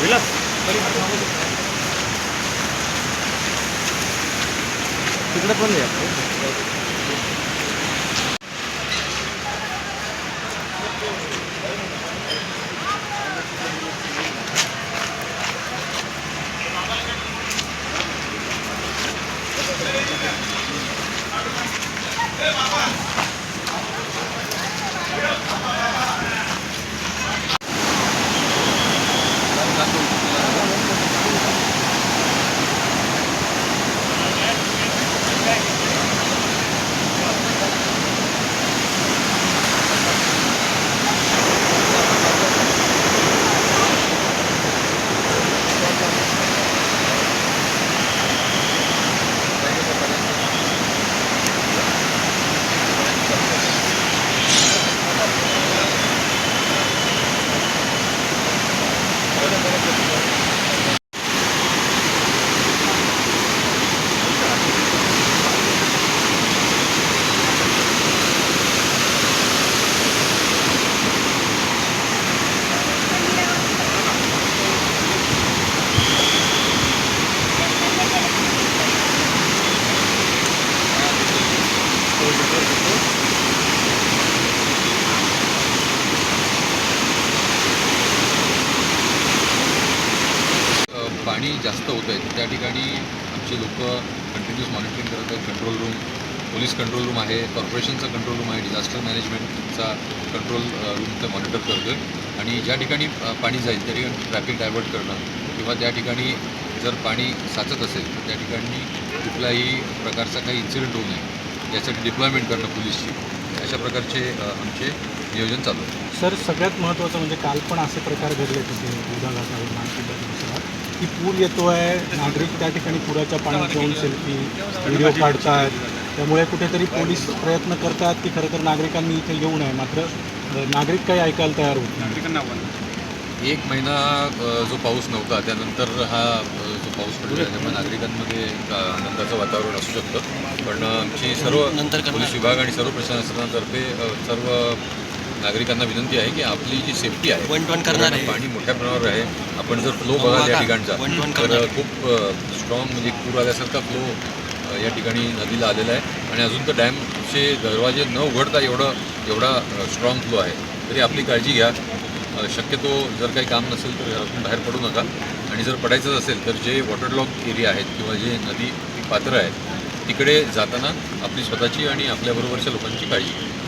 विलास तिकडे पण आहे. पाणी जास्त होत आहे त्या ठिकाणी आमचे लोक कंटिन्यूस मॉनिटरिंग करत आहेत. Control room, police control room आहे, कॉर्पोरेशनचा कंट्रोल रूम आहे, डिझास्टर मॅनेजमेंटचा कंट्रोल रूम ते मॉनिटर करतो आहे. आणि ज्या ठिकाणी पाणी जाईल त्या ठिकाणी ट्रॅफिक डायव्हर्ट करणं किंवा त्या ठिकाणी जर पाणी साचत असेल तर त्या ठिकाणी कुठल्याही प्रकारचा काही इन्सिडेंट होऊ नये यासाठी डिप्लॉयमेंट करणं पोलीसची, अशा प्रकारचे आमचे नियोजन चालू आहे. सर, सगळ्यात महत्त्वाचं म्हणजे काल पण असे प्रकार घडले तिथे विभागाकडून की पूर येतो आहे, नागरिक त्या ठिकाणी पुराच्या पाण्यात जाऊन सेल्फी व्हिडिओ काढतात. त्यामुळे कुठेतरी पोलीस प्रयत्न करतात की खरं तर नागरिकांनी इथे येऊ नये, मात्र नागरिक काही ऐकायला तयार होत नाही. एक महिना जो पाऊस नव्हता त्यानंतर हा जो पाऊस पडला त्यामुळे नागरिकांमध्ये एक आनंदाचं वातावरण असू शकतं. पण आमची सर्व पोलीस विभाग आणि सर्व प्रशासनातर्फे सर्व नागरिकांना विनंती आहे की आपली जी सेफ्टी आहे, पाणी मोठ्या प्रमाणावर आहे. आपण जर फ्लो बघाल या ठिकाणचा तर खूप स्ट्रॉंग म्हणजे पूर आल्यासारखा फ्लो या ठिकाणी नदीला आलेला आहे. आणि अजून तर डॅमचे दरवाजे न उघडता एवढा स्ट्रॉंग फ्लो आहे. तरी आपली काळजी घ्या. शक्यतो जर काही काम नसेल तर घरातून बाहेर पडू नका. आणि जर पडायचं असेल तर जे वॉटरलॉक एरिया आहेत किंवा जे नदी पात्र आहेत तिकडे जाताना आपली स्वतःची आणि आपल्याबरोबरच्या लोकांची काळजी घ्या.